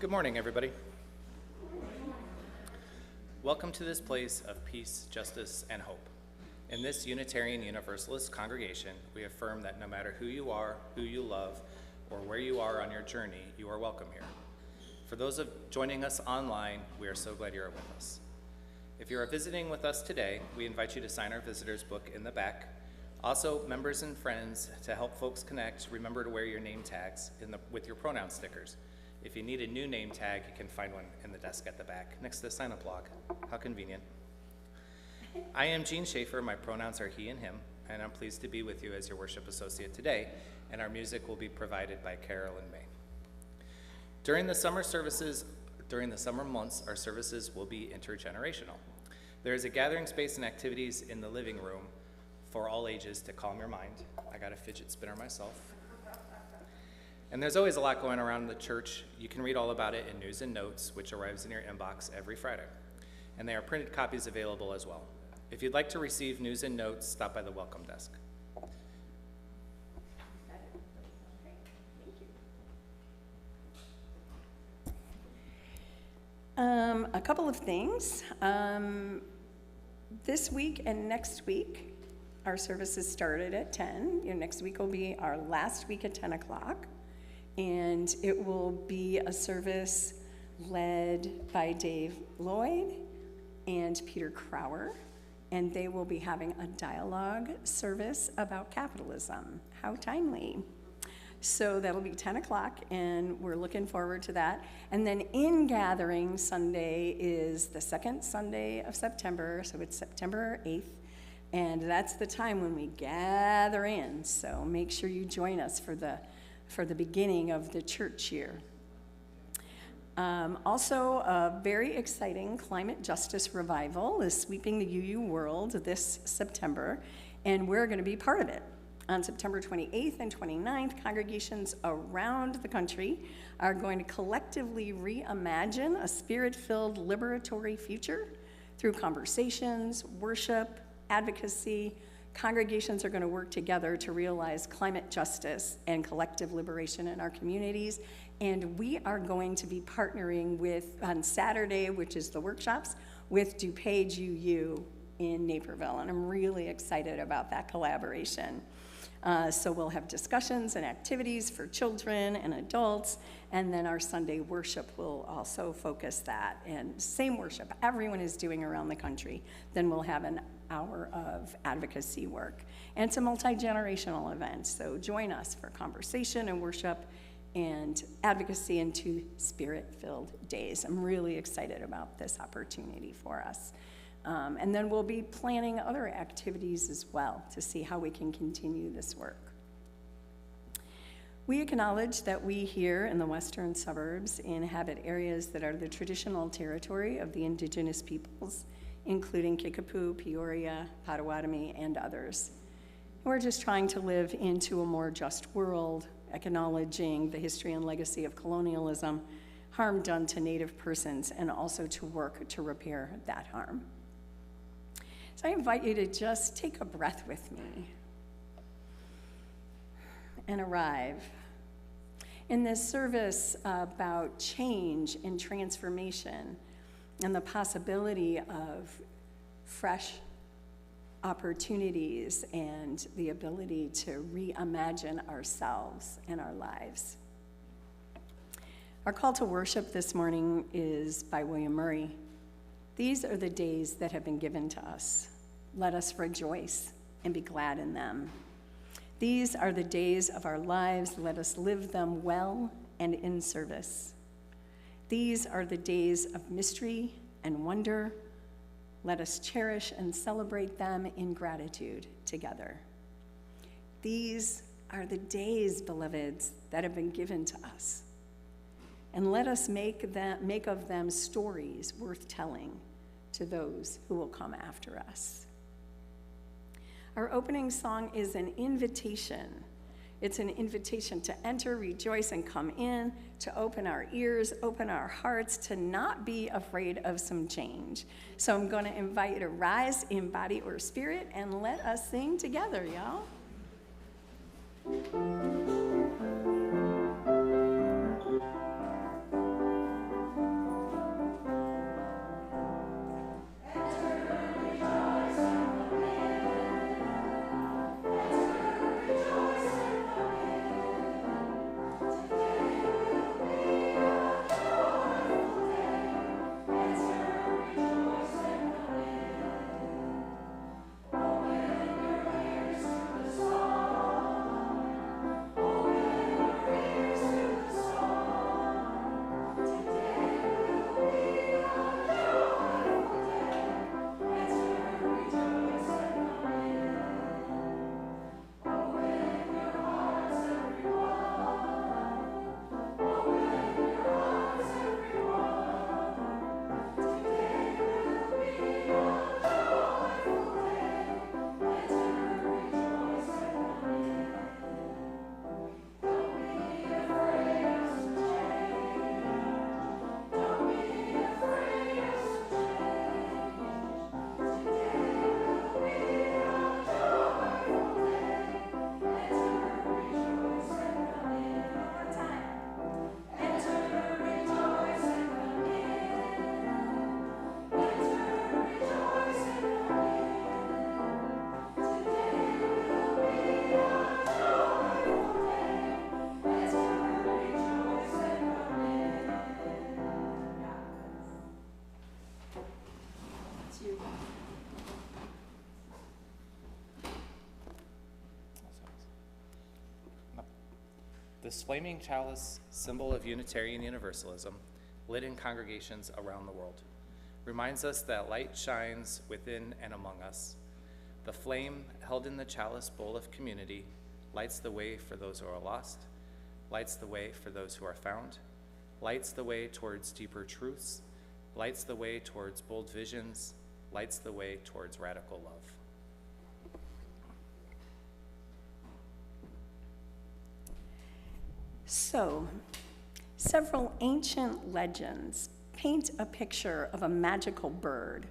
Good morning, everybody. Welcome to this place of peace, justice, and hope. In this Unitarian Universalist congregation, we affirm that no matter who you are, who you love, or where you are on your journey, you are welcome here. For those joining us online, we are so glad you are with us. If you are visiting with us today, we invite you to sign our visitor's book in the back. Also, members and friends, to help folks connect, remember to wear your name tags with your pronoun stickers. If you need a new name tag, you can find one in the desk at the back, next to the sign-up log. How convenient. I am Gene Schaefer. My pronouns are he and him, and I'm pleased to be with you as your worship associate today, and our music will be provided by Carol and May. During the summer months, our services will be intergenerational. There is a gathering space and activities in the living room for all ages to calm your mind. I got a fidget spinner myself. And there's always a lot going around in the church. You can read all about it in News and Notes, which arrives in your inbox every Friday. And there are printed copies available as well. If you'd like to receive News and Notes, stop by the welcome desk. A couple of things. This week and next week, our services started at 10. Next week will be our last week at 10 o'clock. And it will be a service led by Dave Lloyd and Peter Crower. And they will be having a dialogue service about capitalism. How timely. So that'll be 10 o'clock, and we're looking forward to that. And then In Gathering Sunday is the second Sunday of September, so it's September 8th. And that's the time when we gather in. So make sure you join us for the beginning of the church year. Also, a very exciting climate justice revival is sweeping the UU world this September, and we're going to be part of it. On September 28th and 29th, congregations around the country are going to collectively reimagine a spirit-filled liberatory future through conversations, worship, advocacy. Congregations are going to work together to realize climate justice and collective liberation in our communities. And we are going to be partnering with, on Saturday, which is the workshops, with DuPage UU in Naperville. And I'm really excited about that collaboration. So we'll have discussions and activities for children and adults, and then our Sunday worship will also focus that. And same worship everyone is doing around the country. Then we'll have an hour of advocacy work. And it's a multi-generational event, so join us for conversation and worship and advocacy in 2 spirit-filled days. I'm really excited about this opportunity for us. And then we'll be planning other activities as well to see how we can continue this work. We acknowledge that we here in the western suburbs inhabit areas that are the traditional territory of the indigenous peoples, including Kickapoo, Peoria, Potawatomi, and others. We're just trying to live into a more just world, acknowledging the history and legacy of colonialism, harm done to Native persons, and also to work to repair that harm. So I invite you to just take a breath with me and arrive. In this service about change and transformation and the possibility of fresh opportunities and the ability to reimagine ourselves and our lives. Our call to worship this morning is by William Murray. These are the days that have been given to us. Let us rejoice and be glad in them. These are the days of our lives. Let us live them well and in service. These are the days of mystery and wonder. Let us cherish and celebrate them in gratitude together. These are the days, beloveds, that have been given to us. And let us make of them stories worth telling to those who will come after us. Our opening song is an invitation. It's an invitation to enter, rejoice, and come in, to open our ears, open our hearts, to not be afraid of some change. So I'm going to invite you to rise in body or spirit and let us sing together, y'all. This flaming chalice, symbol of Unitarian Universalism, lit in congregations around the world, reminds us that light shines within and among us. The flame held in the chalice bowl of community lights the way for those who are lost, lights the way for those who are found, lights the way towards deeper truths, lights the way towards bold visions, lights the way towards radical love. So, several ancient legends paint a picture of a magical bird,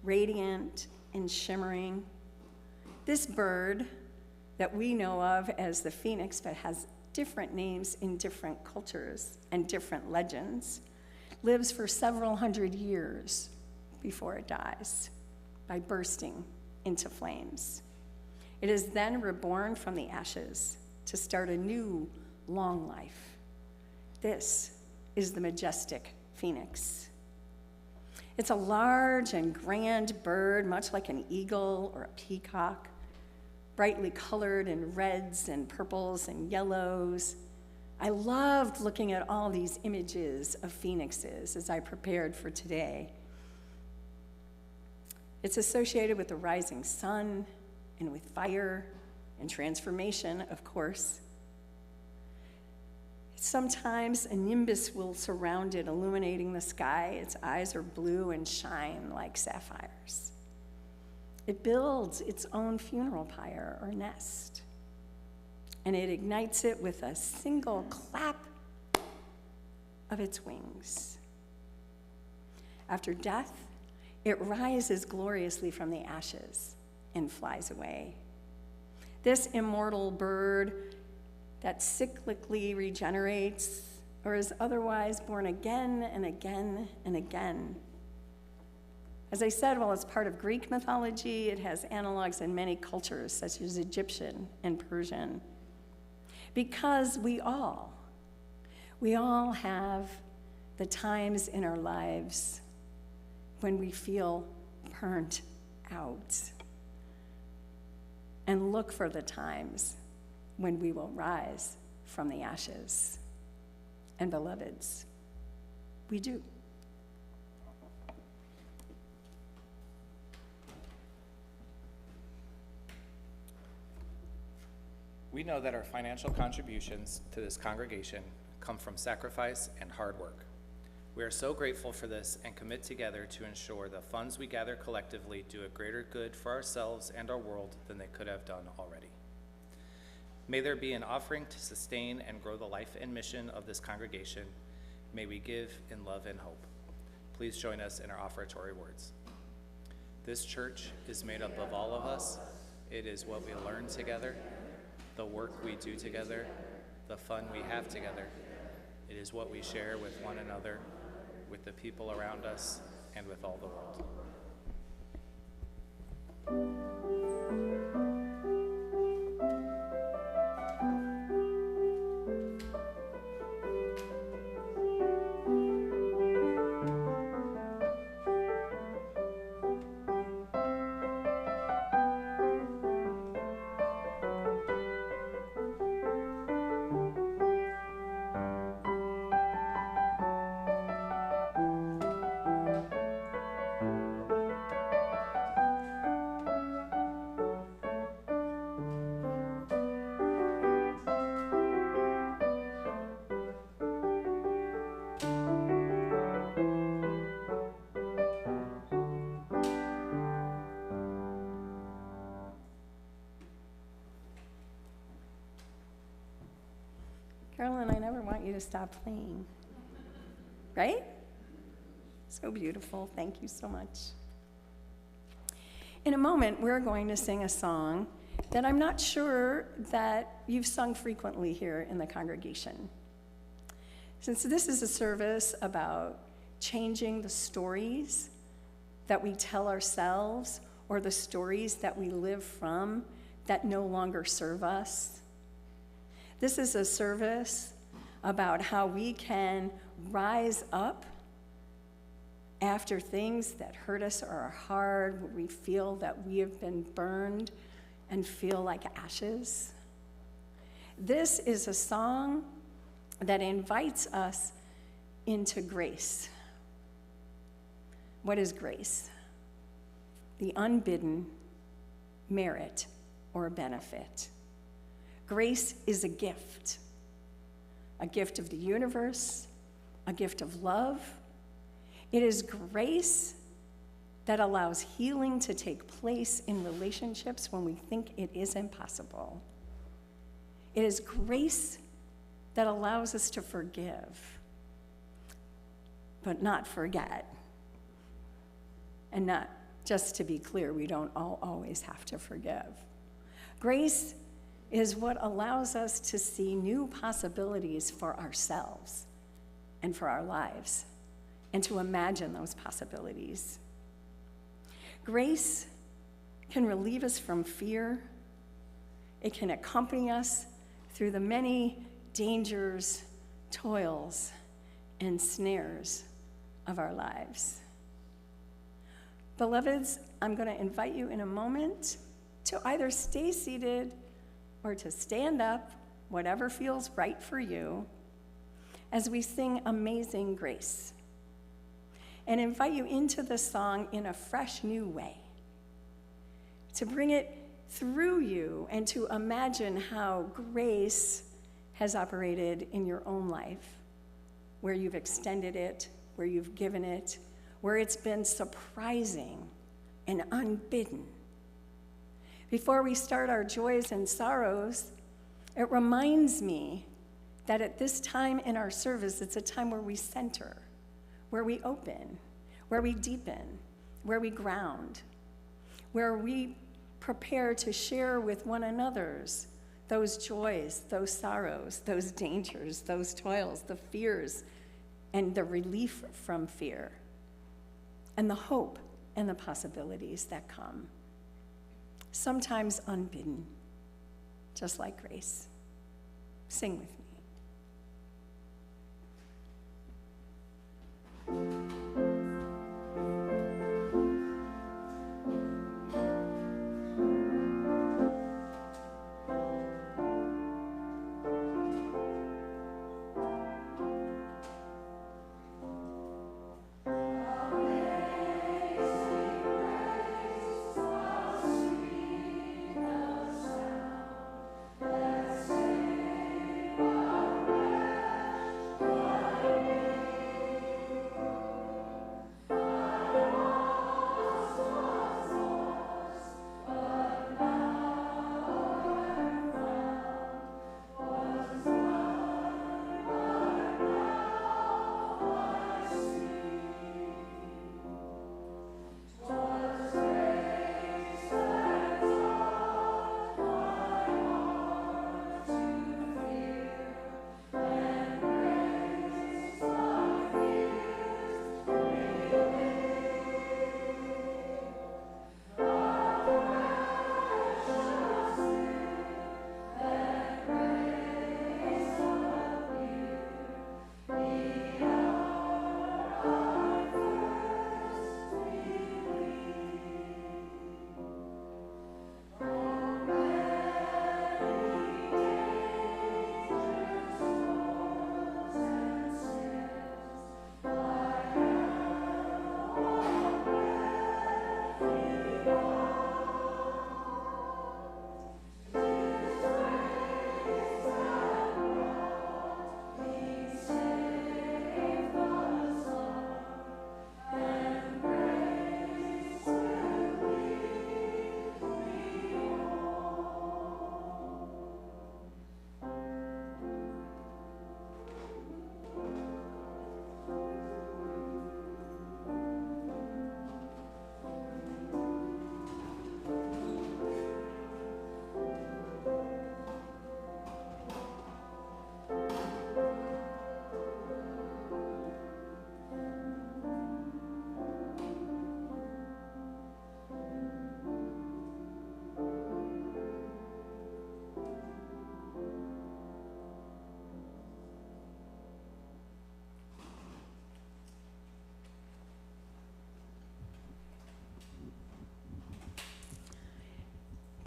radiant and shimmering. This bird that we know of as the phoenix, but has different names in different cultures and different legends, lives for several hundred years before it dies by bursting into flames. It is then reborn from the ashes to start a new, long life. This is the majestic phoenix. It's a large and grand bird, much like an eagle or a peacock, brightly colored in reds and purples and yellows. I loved looking at all these images of phoenixes as I prepared for today. It's associated with the rising sun and with fire and transformation, of course. Sometimes a nimbus will surround it, illuminating the sky. Its eyes are blue and shine like sapphires. It builds its own funeral pyre or nest, and it ignites it with a single clap of its wings. After death, it rises gloriously from the ashes and flies away. This immortal bird that cyclically regenerates or is otherwise born again and again and again. As I said, while it's part of Greek mythology, it has analogs in many cultures, such as Egyptian and Persian. Because we all have the times in our lives when we feel burnt out, and look for the times when we will rise from the ashes. And beloveds, we do. We know that our financial contributions to this congregation come from sacrifice and hard work. We are so grateful for this and commit together to ensure the funds we gather collectively do a greater good for ourselves and our world than they could have done already. May there be an offering to sustain and grow the life and mission of this congregation. May we give in love and hope. Please join us in our offertory words. This church is made up of all of us. It is what we learn together, the work we do together, the fun we have together. It is what we share with one another, with the people around us, and with all the world. Carolyn, I never want you to stop playing. Right? So beautiful. Thank you so much. In a moment, we're going to sing a song that I'm not sure that you've sung frequently here in the congregation. Since this is a service about changing the stories that we tell ourselves or the stories that we live from that no longer serve us, this is a service about how we can rise up after things that hurt us or are hard, where we feel that we have been burned and feel like ashes. This is a song that invites us into grace. What is grace? The unbidden merit or benefit. Grace is a gift of the universe, a gift of love. It is grace that allows healing to take place in relationships when we think it is impossible. It is grace that allows us to forgive, but not forget. And not, just to be clear, we don't always have to forgive. Grace is what allows us to see new possibilities for ourselves and for our lives, and to imagine those possibilities. Grace can relieve us from fear. It can accompany us through the many dangers, toils, and snares of our lives. Beloveds, I'm going to invite you in a moment to either stay seated or to stand up, whatever feels right for you, as we sing Amazing Grace, and invite you into the song in a fresh new way, to bring it through you and to imagine how grace has operated in your own life, where you've extended it, where you've given it, where it's been surprising and unbidden. Before we start our joys and sorrows, it reminds me that at this time in our service, it's a time where we center, where we open, where we deepen, where we ground, where we prepare to share with one another's those joys, those sorrows, those dangers, those toils, the fears, and the relief from fear, and the hope and the possibilities that come, sometimes unbidden, just like grace. Sing with me.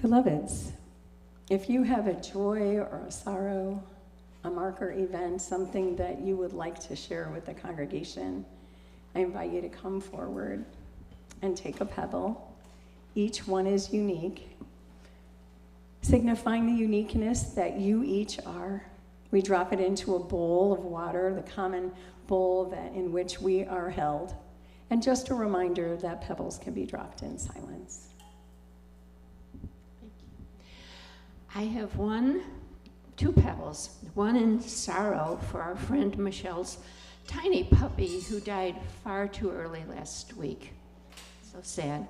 Beloveds, If you have a joy or a sorrow, a marker event, something that you would like to share with the congregation, I invite you to come forward and take a pebble. Each one is unique, signifying the uniqueness that you each are. We drop it into a bowl of water, the common bowl in which we are held. And just a reminder that pebbles can be dropped in silence. I have two pebbles, one in sorrow for our friend Michelle's tiny puppy who died far too early last week. So sad.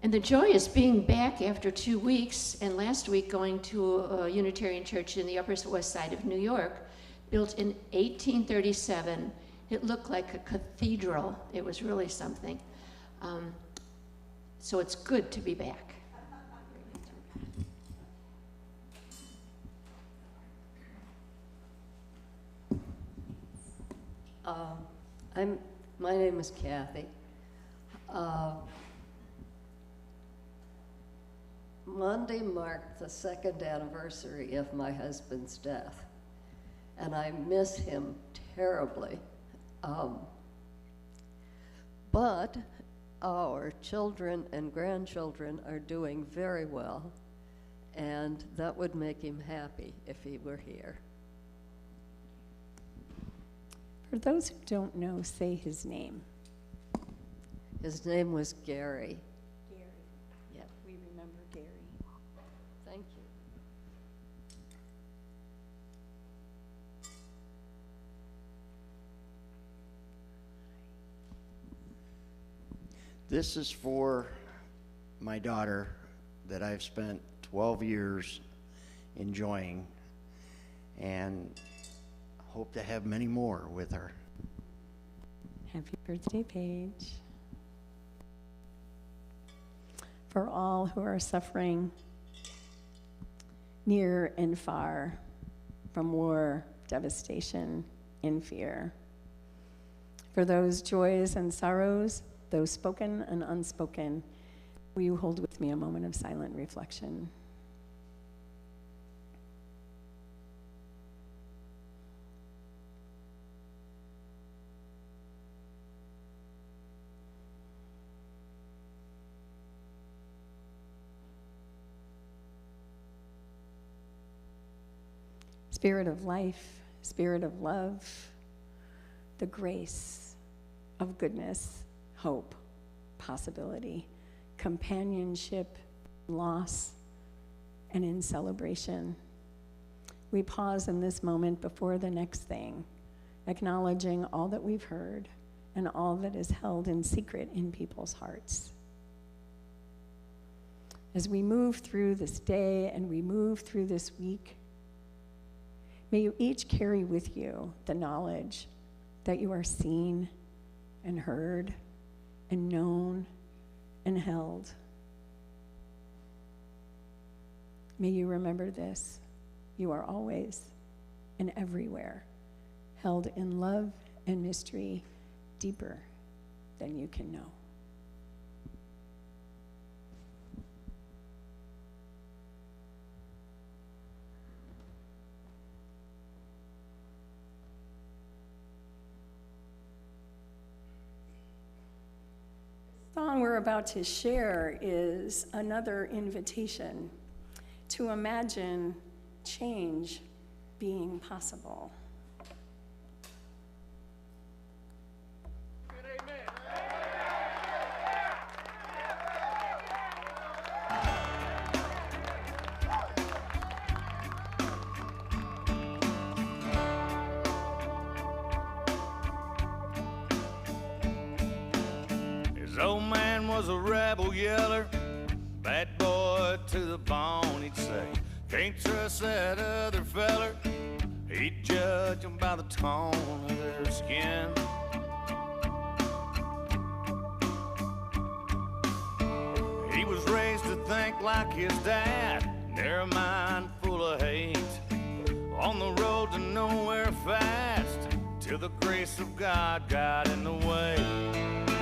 And the joy is being back after 2 weeks, and last week going to a Unitarian church in the Upper West Side of New York, built in 1837. It looked like a cathedral. It was really something. So it's good to be back. My name is Kathy. Monday marked the 2nd anniversary of my husband's death, and I miss him terribly. But our children and grandchildren are doing very well, and that would make him happy if he were here. For those who don't know, say his name. His name was Gary. Gary. Yeah. We remember Gary. Thank you. This is for my daughter that I've spent 12 years enjoying, and hope to have many more with her. Happy birthday, Paige. For all who are suffering near and far from war, devastation, and fear. For those joys and sorrows, those spoken and unspoken, will you hold with me a moment of silent reflection? Spirit of life, Spirit of love, the grace of goodness, hope, possibility, companionship, loss, and in celebration. We pause in this moment before the next thing, acknowledging all that we've heard and all that is held in secret in people's hearts. As we move through this day and we move through this week, may you each carry with you the knowledge that you are seen and heard and known and held. May you remember this: you are always and everywhere held in love and mystery deeper than you can know. The song we're about to share is another invitation to imagine change being possible. Old man was a rebel yeller, bad boy to the bone, he'd say. Can't trust that other feller, he'd judge them by the tone of their skin. He was raised to think like his dad, narrow mind full of hate. On the road to nowhere fast, till the grace of God got in the way.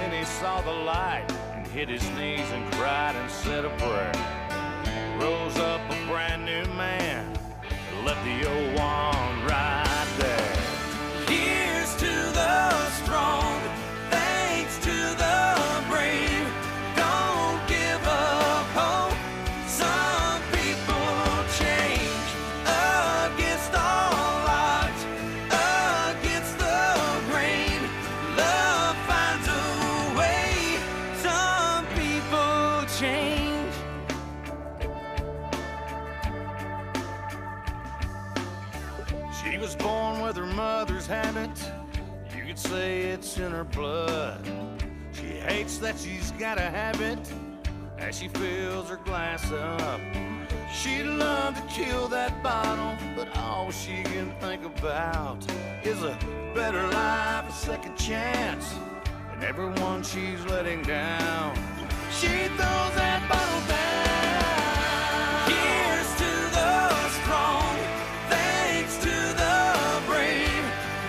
Then he saw the light and hit his knees and cried and said a prayer. Rose up a brand the old one right there. Here's to the strong, thanks to the brave. Don't give up hope. Some people change against all odds, against the grain. Love finds a way. Some people change. She was born with her mother's habit. You could say it's in her blood. She hates that she's gotta have it as she fills her glass up. She'd love to kill that bottle, but all she can think about is a better life, a second chance, and everyone she's letting down. She throws that bottle down. Here's to the strong, thanks to the brave.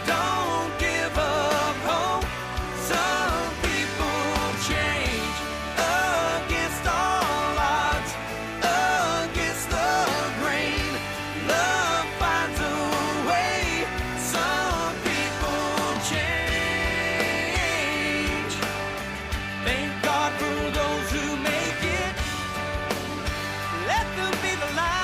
Don't give up hope. Some people change against all odds, against the grain. Love finds a way. Some people change. Thank God for those who make it. Let them be the light.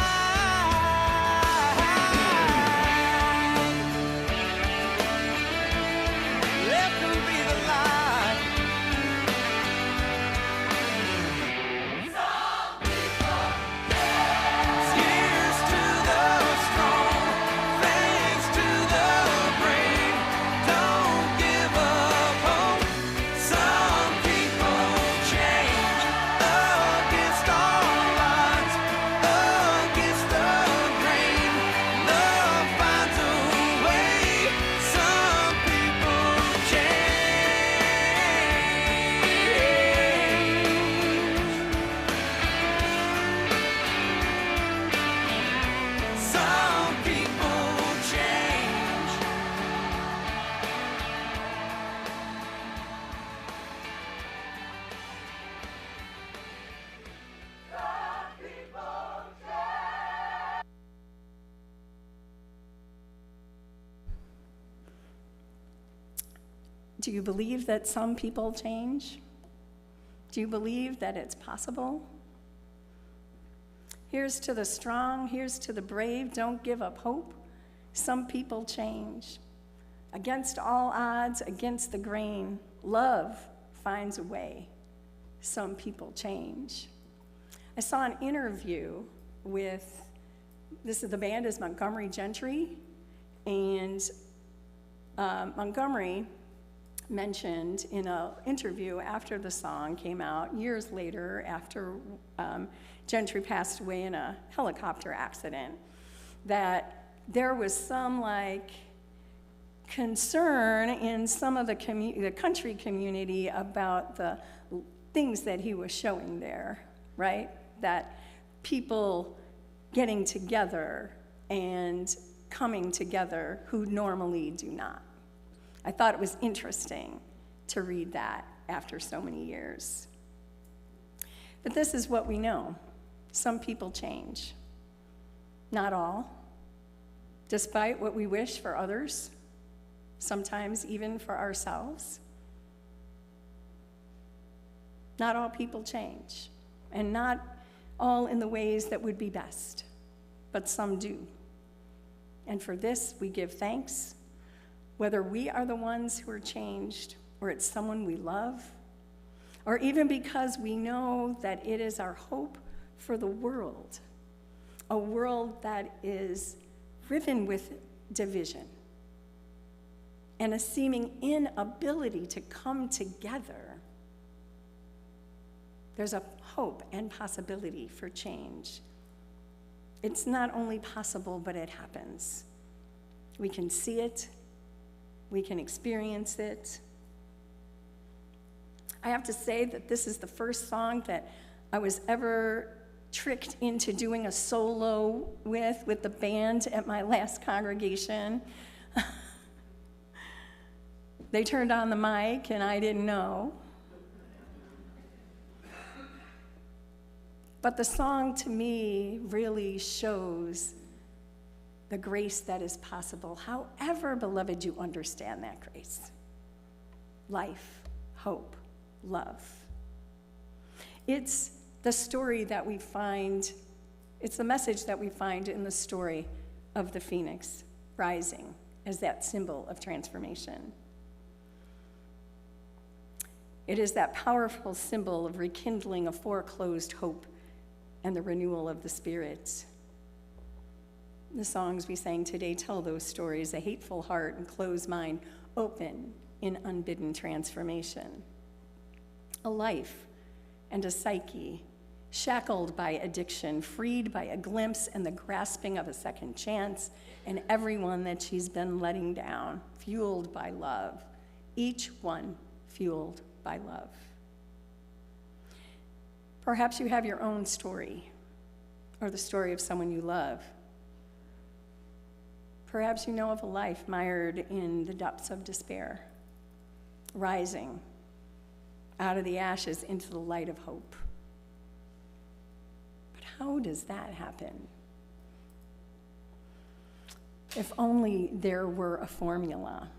Let them be the light. Here's to the strong, thanks to the brave. Don't give up hope. Some people change against all odds, against the grain. Love finds a way. Some people change. Some people change. Do you believe that some people change? Do you believe that it's possible? Here's to the strong, here's to the brave, don't give up hope. Some people change. Against all odds, against the grain, love finds a way. Some people change. I saw an interview with, the band is Montgomery Gentry, and Montgomery mentioned in an interview after the song came out, years later after Gentry passed away in a helicopter accident, that there was some concern in some of the country community about the things that he was showing there, right? That people getting together and coming together who normally do not. I thought it was interesting to read that after so many years. But this is what we know. Some people change. Not all. Despite what we wish for others, sometimes even for ourselves. Not all people change, and not all in the ways that would be best, but some do. And for this, we give thanks, whether we are the ones who are changed, or it's someone we love, or even because we know that it is our hope for the world, a world that is riven with division and a seeming inability to come together. There's a hope and possibility for change. It's not only possible, but it happens. We can see it. We can experience it. I have to say that this is the first song that I was ever tricked into doing a solo with the band at my last congregation. They turned on the mic and I didn't know. But the song to me really shows the grace that is possible, however, beloved, you understand that grace. Life, hope, love. It's the story that we find, it's the message that we find in the story of the phoenix rising as that symbol of transformation. It is that powerful symbol of rekindling a foreclosed hope and the renewal of the spirit. The songs we sang today tell those stories, a hateful heart and closed mind open in unbidden transformation. A life and a psyche shackled by addiction, freed by a glimpse and the grasping of a second chance, and everyone that she's been letting down, fueled by love, each one fueled by love. Perhaps you have your own story, or the story of someone you love. Perhaps you know of a life mired in the depths of despair, rising out of the ashes into the light of hope. But how does that happen? If only there were a formula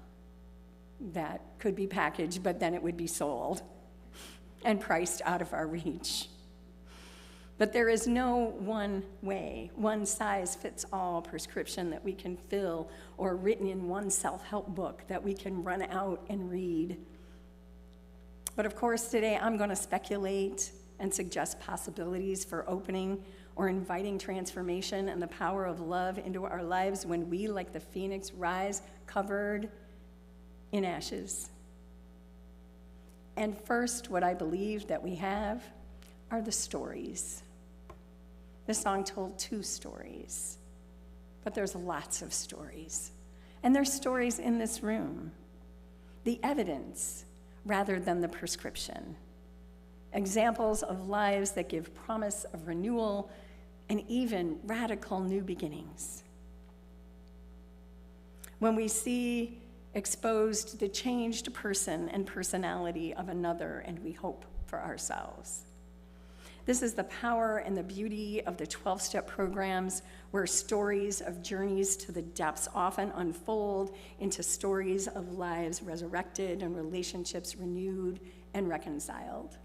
that could be packaged, but then it would be sold and priced out of our reach. But there is no one way, one size fits all prescription that we can fill or written in one self-help book that we can run out and read. But of course, today I'm going to speculate and suggest possibilities for opening or inviting transformation and the power of love into our lives when we, like the phoenix, rise covered in ashes. And first, what I believe that we have are the stories. This song told 2 stories, but there's lots of stories. And there's stories in this room. The evidence rather than the prescription. Examples of lives that give promise of renewal and even radical new beginnings. When we see exposed the changed person and personality of another, and we hope for ourselves. This is the power and the beauty of the 12-step programs, where stories of journeys to the depths often unfold into stories of lives resurrected and relationships renewed and reconciled.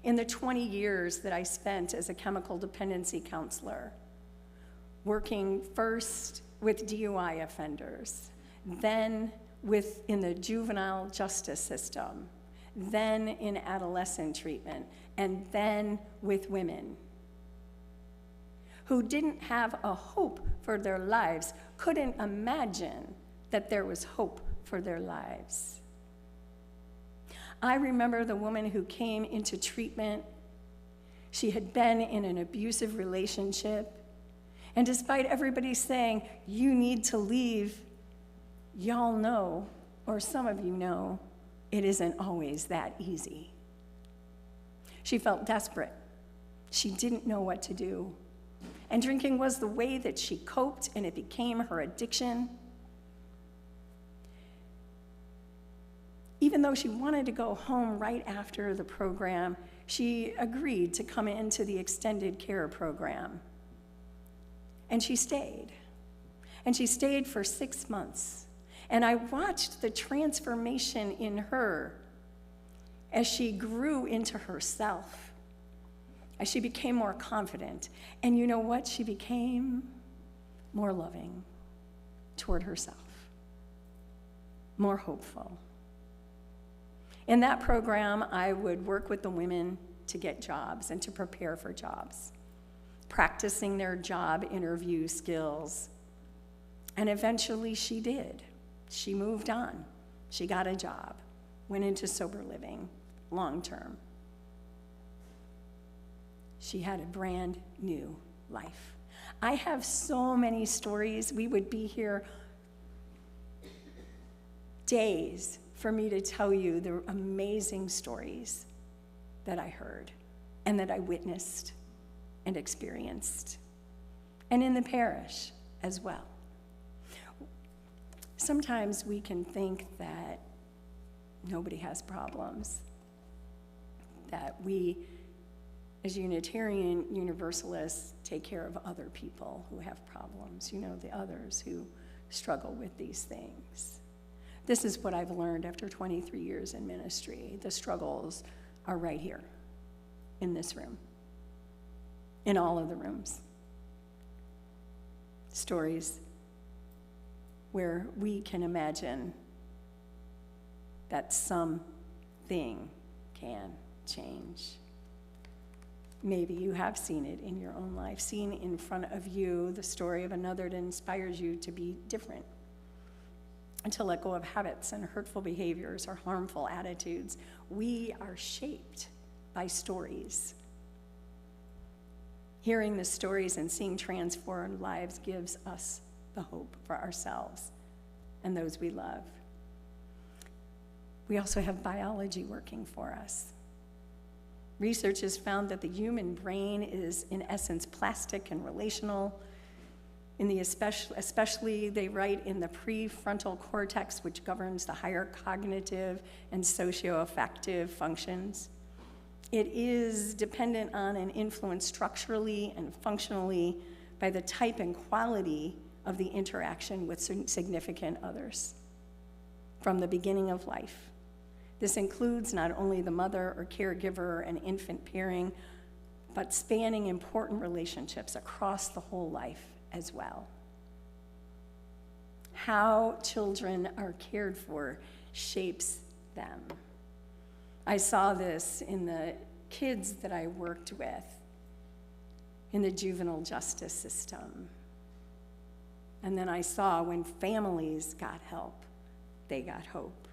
In the 20 years that I spent as a chemical dependency counselor, working first with DUI offenders, then in the juvenile justice system, then in adolescent treatment, and then with women who didn't have a hope for their lives, couldn't imagine that there was hope for their lives. I remember the woman who came into treatment. She had been in an abusive relationship, and despite everybody saying, "You need to leave," y'all know, or some of you know, it isn't always that easy. She felt desperate. She didn't know what to do. And drinking was the way that she coped, and it became her addiction. Even though she wanted to go home right after the program, she agreed to come into the extended care program. And she stayed. And she stayed for 6 months. And I watched the transformation in her as she grew into herself, as she became more confident. And you know what? She became more loving toward herself, more hopeful. In that program, I would work with the women to get jobs and to prepare for jobs, practicing their job interview skills. And eventually she did. She moved on. She got a job, went into sober living, long term. She had a brand new life. I have so many stories. We would be here days for me to tell you the amazing stories that I heard and that I witnessed and experienced, and in the parish as well. Sometimes we can think that nobody has problems, that we as Unitarian Universalists, take care of other people who have problems, the others who struggle with these things. This is what I've learned after 23 years in ministry. The struggles are right here, in this room, in all of the rooms. Stories where we can imagine that something can change. Maybe you have seen it in your own life, seen in front of you the story of another that inspires you to be different, and to let go of habits and hurtful behaviors or harmful attitudes. We are shaped by stories. Hearing the stories and seeing transformed lives gives us the hope for ourselves and those we love. We also have biology working for us. Research has found that the human brain is, in essence, plastic and relational. Especially, they write, in the prefrontal cortex, which governs the higher cognitive and socioaffective functions. It is dependent on and influenced structurally and functionally by the type and quality of the interaction with significant others from the beginning of life. This includes not only the mother or caregiver and infant pairing, but spanning important relationships across the whole life as well. How children are cared for shapes them. I saw this in the kids that I worked with in the juvenile justice system. And then I saw when families got help, they got hope.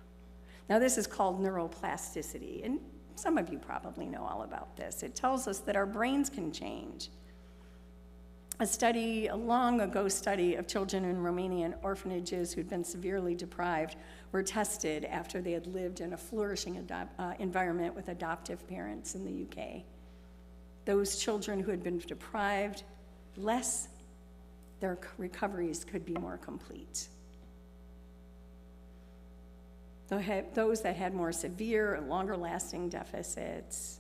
Now, this is called neuroplasticity, and some of you probably know all about this. It tells us that our brains can change. A long ago study of children in Romanian orphanages who'd been severely deprived were tested after they had lived in a flourishing environment with adoptive parents in the UK. Those children who had been deprived less, their recoveries could be more complete. Those that had more severe and longer-lasting deficits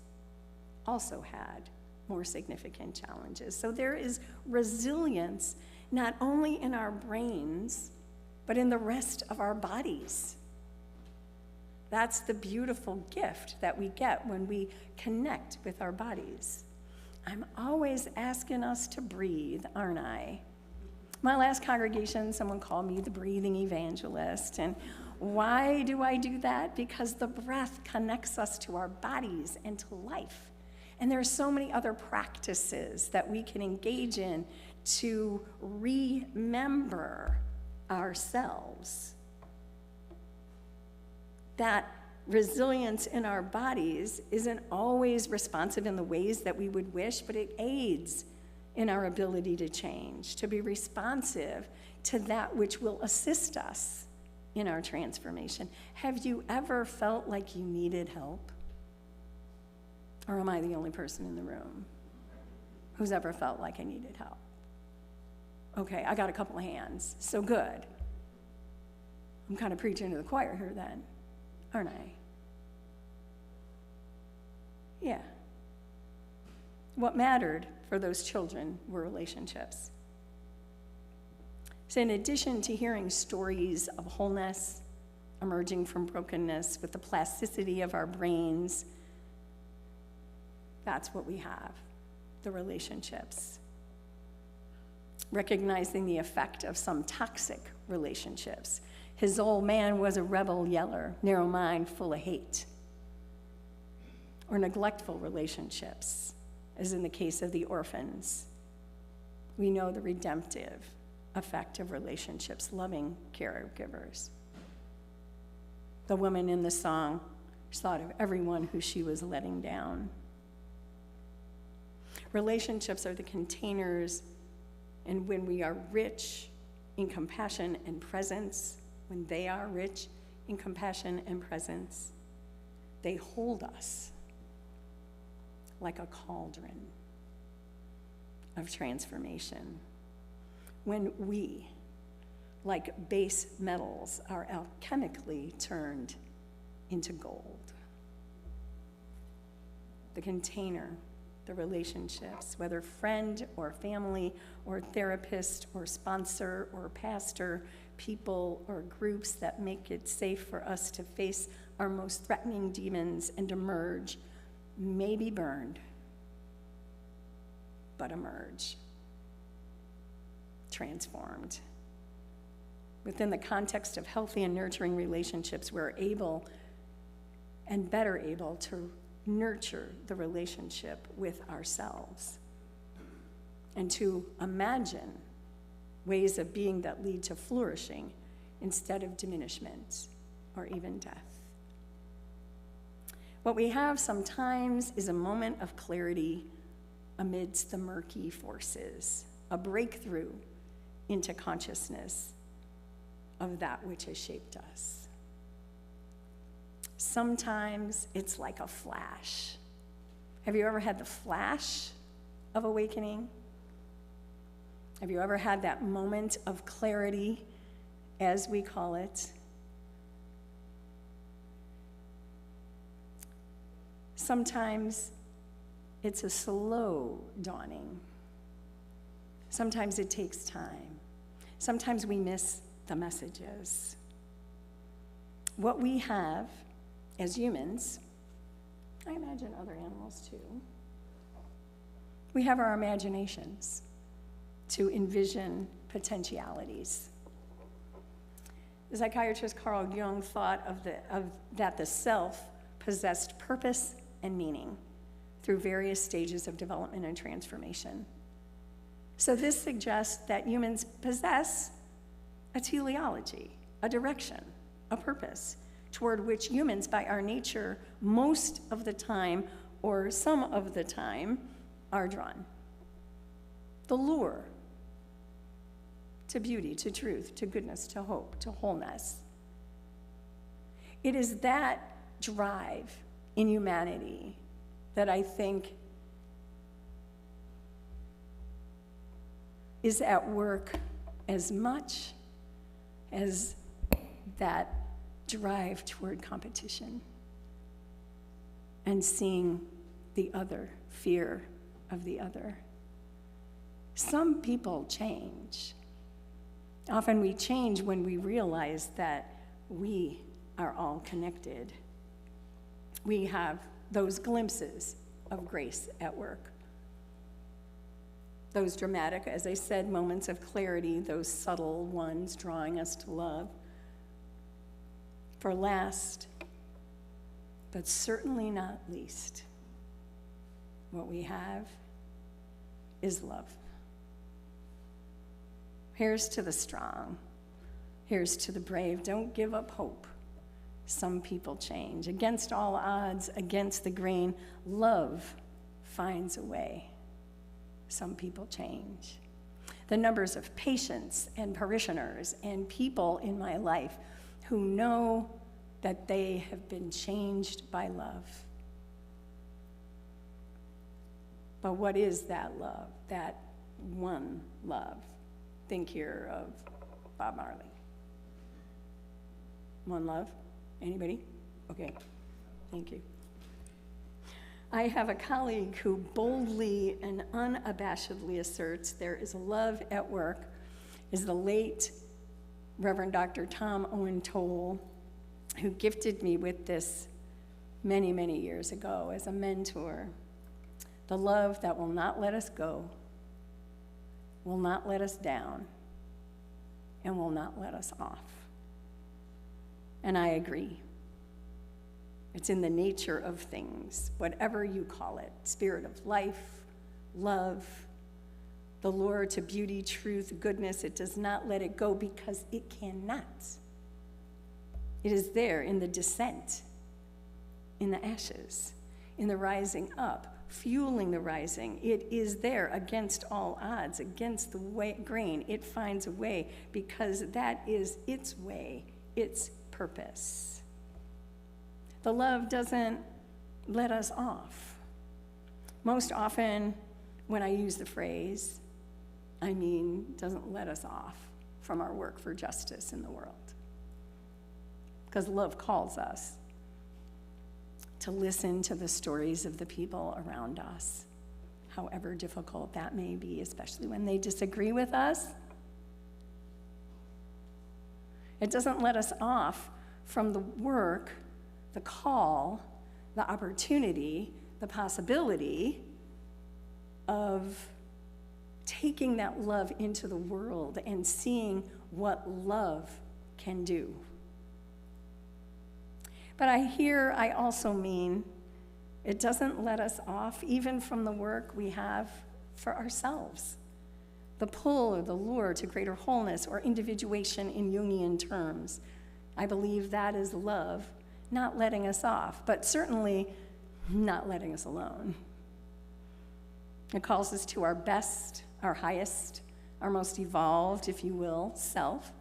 also had more significant challenges. So there is resilience not only in our brains, but in the rest of our bodies. That's the beautiful gift that we get when we connect with our bodies. I'm always asking us to breathe, aren't I? My last congregation, someone called me the breathing evangelist, and why do I do that? Because the breath connects us to our bodies and to life. And there are so many other practices that we can engage in to remember ourselves. That resilience in our bodies isn't always responsive in the ways that we would wish, but it aids in our ability to change, to be responsive to that which will assist us in our transformation. Have you ever felt like you needed help? Or am I the only person in the room who's ever felt like I needed help? Okay, I got a couple of hands, so good. I'm kind of preaching to the choir here then, aren't I? Yeah. What mattered for those children were relationships. So in addition to hearing stories of wholeness, emerging from brokenness with the plasticity of our brains, that's what we have, the relationships. Recognizing the effect of some toxic relationships. His old man was a rebel yeller, narrow mind, full of hate. Or neglectful relationships, as in the case of the orphans. We know the redemptive effect of relationships, loving caregivers. The woman in the song thought of everyone who she was letting down. Relationships are the containers, and when we are rich in compassion and presence, when they are rich in compassion and presence, they hold us like a cauldron of transformation. When we, like base metals, are alchemically turned into gold. The container the relationships, whether friend or family or therapist or sponsor or pastor, people or groups that make it safe for us to face our most threatening demons and emerge, may be burned, but emerge, transformed. Within the context of healthy and nurturing relationships, we're able and better able to nurture the relationship with ourselves and to imagine ways of being that lead to flourishing instead of diminishment or even death. What we have sometimes is a moment of clarity amidst the murky forces, a breakthrough into consciousness of that which has shaped us. Sometimes it's like a flash. Have you ever had the flash of awakening? Have you ever had that moment of clarity, as we call it? Sometimes it's a slow dawning. Sometimes it takes time. Sometimes we miss the messages. What we have as humans, I imagine other animals too, we have our imaginations to envision potentialities. The psychiatrist Carl Jung thought that the self possessed purpose and meaning through various stages of development and transformation. So this suggests that humans possess a teleology, a direction, a purpose, toward which humans, by our nature, most of the time, or some of the time, are drawn. The lure to beauty, to truth, to goodness, to hope, to wholeness. It is that drive in humanity that I think is at work as much as that drive toward competition and seeing the other, fear of the other. Some people change. Often we change when we realize that we are all connected. We have those glimpses of grace at work. Those dramatic, as I said, moments of clarity, those subtle ones drawing us to love. For last, but certainly not least, what we have is love. Here's to the strong. Here's to the brave. Don't give up hope. Some people change. Against all odds, against the grain, love finds a way. Some people change. The numbers of patients and parishioners and people in my life who know that they have been changed by love. But what is that love? That one love. Think here of Bob Marley. One love? Anybody? Okay, thank you. I have a colleague who boldly and unabashedly asserts there is love at work, is the late Reverend Dr. Tom Owen Toll, who gifted me with this many, many years ago as a mentor. The love that will not let us go, will not let us down, and will not let us off. And I agree. It's in the nature of things, whatever you call it, spirit of life, love, the lure to beauty, truth, goodness. It does not let it go because it cannot. It is there in the descent, in the ashes, in the rising up, fueling the rising. It is there against all odds, against the grain. It finds a way because that is its way, its purpose. The love doesn't let us off. Most often, when I use the phrase, I mean doesn't let us off from our work for justice in the world. Because love calls us to listen to the stories of the people around us, however difficult that may be, especially when they disagree with us. It doesn't let us off from the work, the call, the opportunity, the possibility of taking that love into the world and seeing what love can do. But I also mean it doesn't let us off even from the work we have for ourselves. The pull or the lure to greater wholeness or individuation in Jungian terms. I believe that is love, not letting us off, but certainly not letting us alone. It calls us to our best, our highest, our most evolved, if you will, self,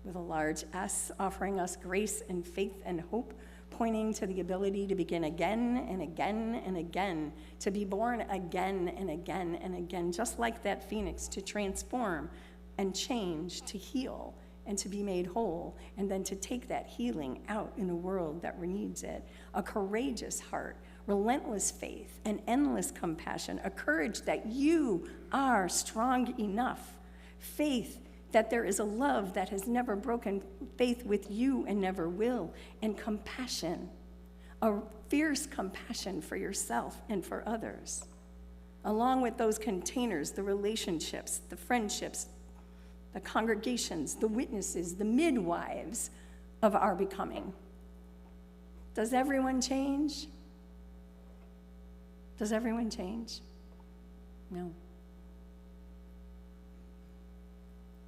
with a large S, offering us grace and faith and hope, pointing to the ability to begin again and again and again, to be born again and again and again, just like that phoenix, to transform and change, to heal and to be made whole, and then to take that healing out in a world that needs it. A courageous heart, relentless faith, and endless compassion, a courage that you are strong enough, faith that there is a love that has never broken faith with you and never will, and compassion, a fierce compassion for yourself and for others, along with those containers, the relationships, the friendships, the congregations, the witnesses, the midwives of our becoming. Does everyone change? Does everyone change? No.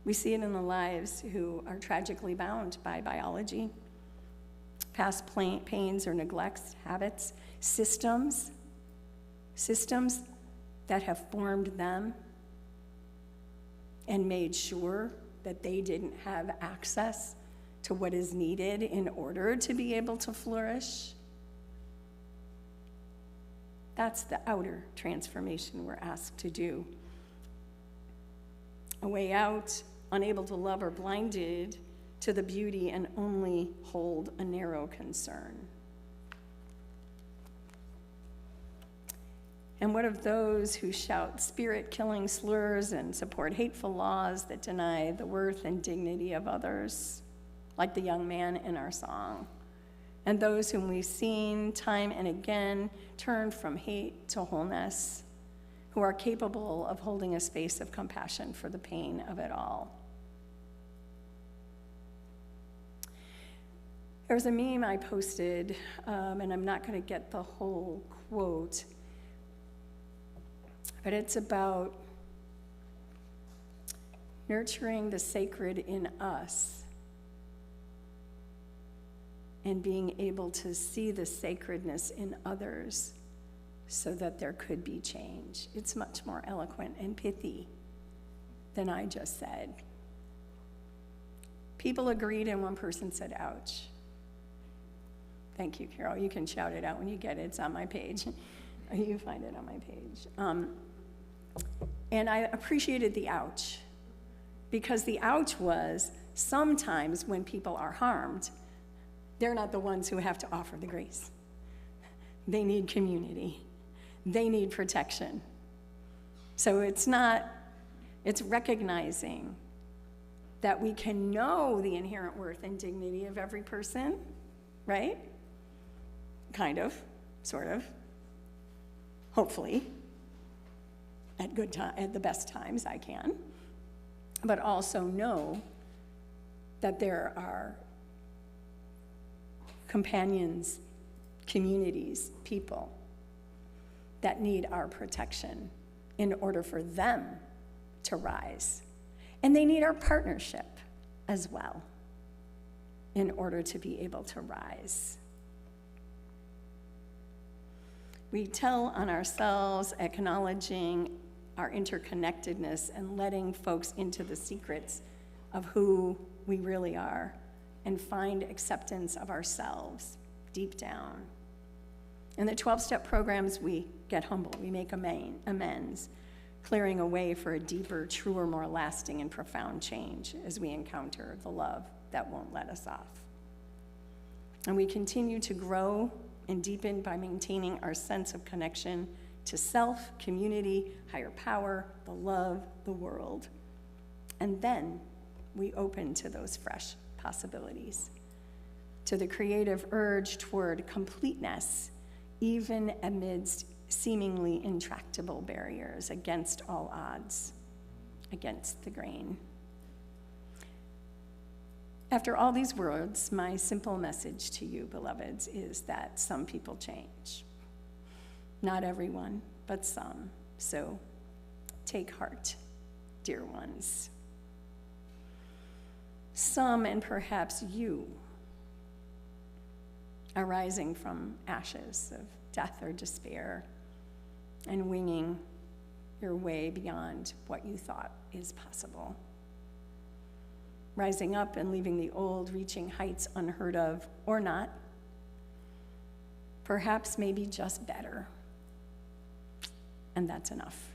We see it in the lives who are tragically bound by biology, past pains or neglects, habits, systems that have formed them and made sure that they didn't have access to what is needed in order to be able to flourish. That's the outer transformation we're asked to do. A way out, unable to love or blinded to the beauty and only hold a narrow concern. And what of those who shout spirit-killing slurs and support hateful laws that deny the worth and dignity of others, like the young man in our song? And those whom we've seen time and again turn from hate to wholeness, who are capable of holding a space of compassion for the pain of it all. There's a meme I posted, and I'm not going to get the whole quote, but it's about nurturing the sacred in us and being able to see the sacredness in others so that there could be change. It's much more eloquent and pithy than I just said. People agreed and one person said, ouch. Thank you, Carol. You can shout it out when you get it. It's on my page. You find it on my page. And I appreciated the ouch, because the ouch was sometimes when people are harmed, they're not the ones who have to offer the grace. They need community. They need protection. So it's recognizing that we can know the inherent worth and dignity of every person, right? Kind of, sort of, hopefully, at the best times I can, but also know that there are companions, communities, people that need our protection in order for them to rise. And they need our partnership as well in order to be able to rise. We tell on ourselves, acknowledging our interconnectedness and letting folks into the secrets of who we really are and find acceptance of ourselves deep down. In the 12-step programs, we get humble, we make amends, clearing a way for a deeper, truer, more lasting and profound change as we encounter the love that won't let us off. And we continue to grow and deepen by maintaining our sense of connection to self, community, higher power, the love, the world. And then we open to those fresh possibilities, to the creative urge toward completeness, even amidst seemingly intractable barriers, against all odds, against the grain. After all these words, my simple message to you, beloveds, is that some people change. Not everyone, but some. So take heart, dear ones. Some, and perhaps you, are rising from ashes of death or despair and winging your way beyond what you thought is possible. Rising up and leaving the old, reaching heights unheard of, or not. Perhaps maybe just better. And that's enough.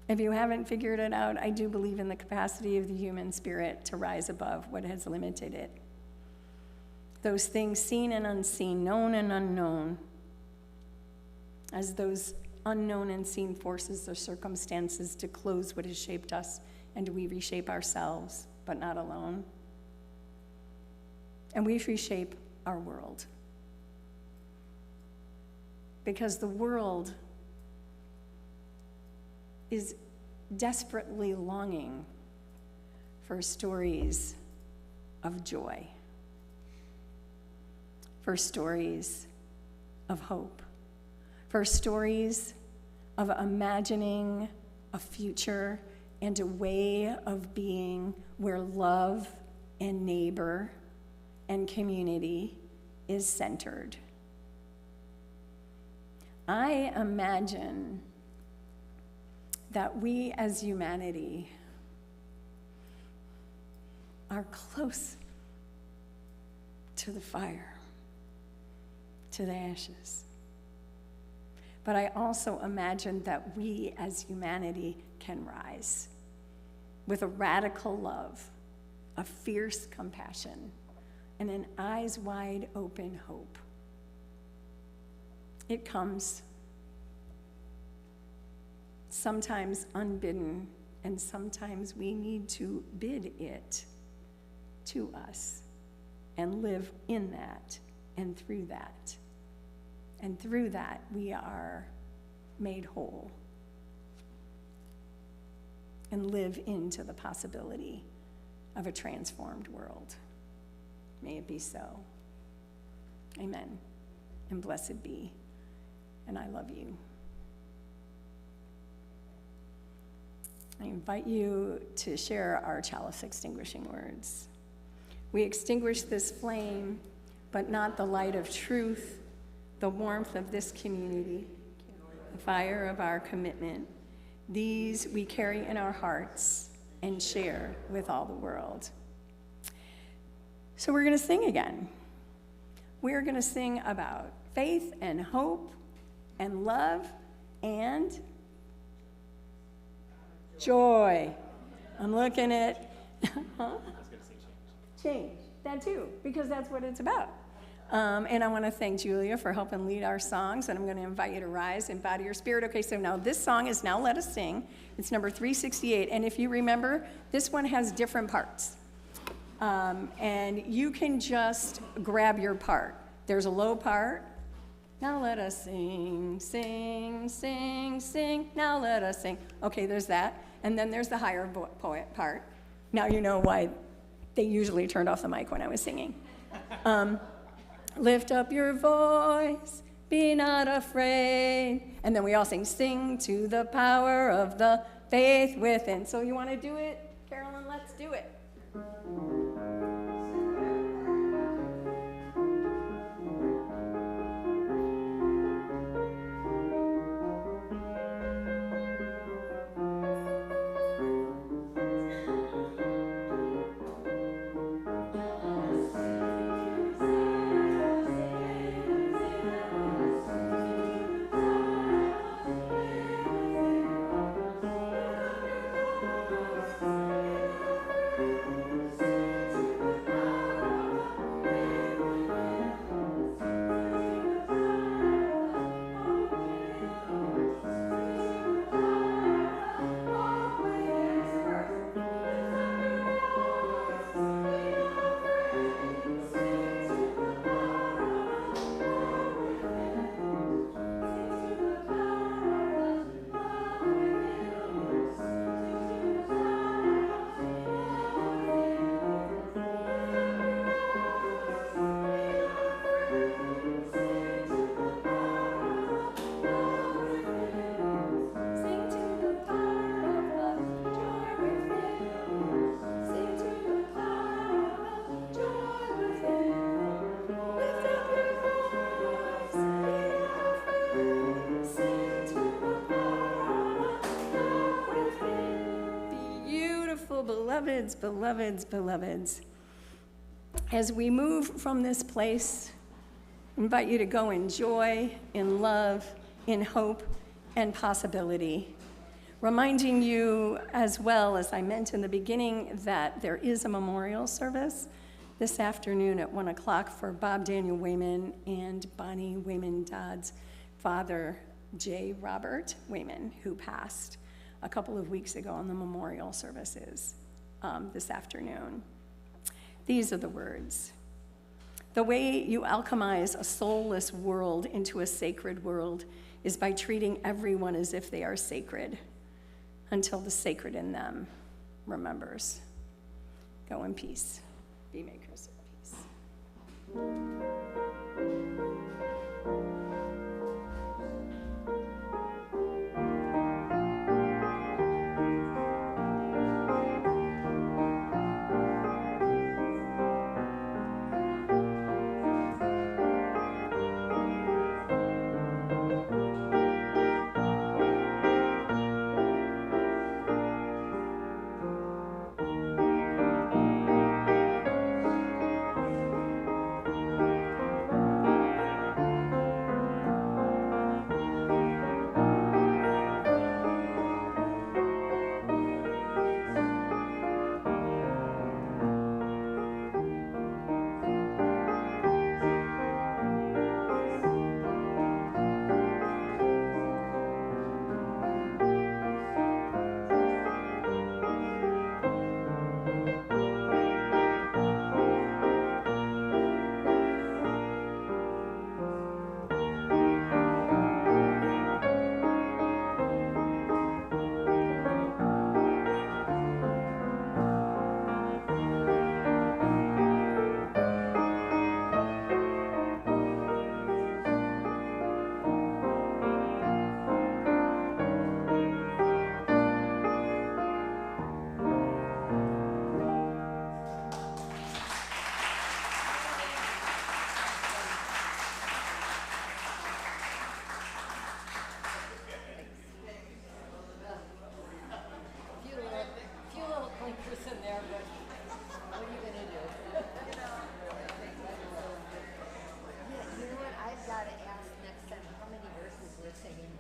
If you haven't figured it out, I do believe in the capacity of the human spirit to rise above what has limited it. Those things seen and unseen, known and unknown, as those unknown and seen forces or circumstances to close what has shaped us, and we reshape ourselves, but not alone. And we reshape our world. Because the world is desperately longing for stories of joy, for stories of hope, for stories of imagining a future and a way of being where love and neighbor and community is centered. I imagine that we as humanity are close to the fire, to the ashes. But I also imagine that we as humanity can rise with a radical love, a fierce compassion, and an eyes wide open hope. It comes sometimes unbidden, and sometimes we need to bid it to us and live in that and through that. And through that, we are made whole and live into the possibility of a transformed world. May it be so. Amen. And blessed be. And I love you. I invite you to share our chalice extinguishing words. We extinguish this flame, but not the light of truth, the warmth of this community, the fire of our commitment. These we carry in our hearts and share with all the world. So we're going to sing again. We're going to sing about faith and hope and love and joy. I'm looking at, change. That too, because that's what it's about. And I want to thank Julia for helping lead our songs, and I'm going to invite you to rise, embody your spirit. Okay, so now this song is Now Let Us Sing. It's number 368, and if you remember, this one has different parts. And you can just grab your part. There's a low part. Now let us sing, sing, sing, sing. Now let us sing. Okay, there's that. And then there's the higher poet part. Now you know why they usually turned off the mic when I was singing. Lift up your voice, be not afraid. And then we all sing to the power of the faith within. So you want to do it, Carolyn? Let's do it. beloveds, beloveds, beloveds, as we move from this place, I invite you to go in joy, in love, in hope, and possibility. Reminding you as well, as I meant in the beginning, that there is a memorial service this afternoon at 1 o'clock for Bob Daniel Wayman and Bonnie Wayman Dodd's father, J. Robert Wayman, who passed a couple of weeks ago on the memorial services this afternoon. These are the words. The way you alchemize a soulless world into a sacred world is by treating everyone as if they are sacred, until the sacred in them remembers. Go in peace. Be makers of peace. I've got to ask next time how many verses we're singing.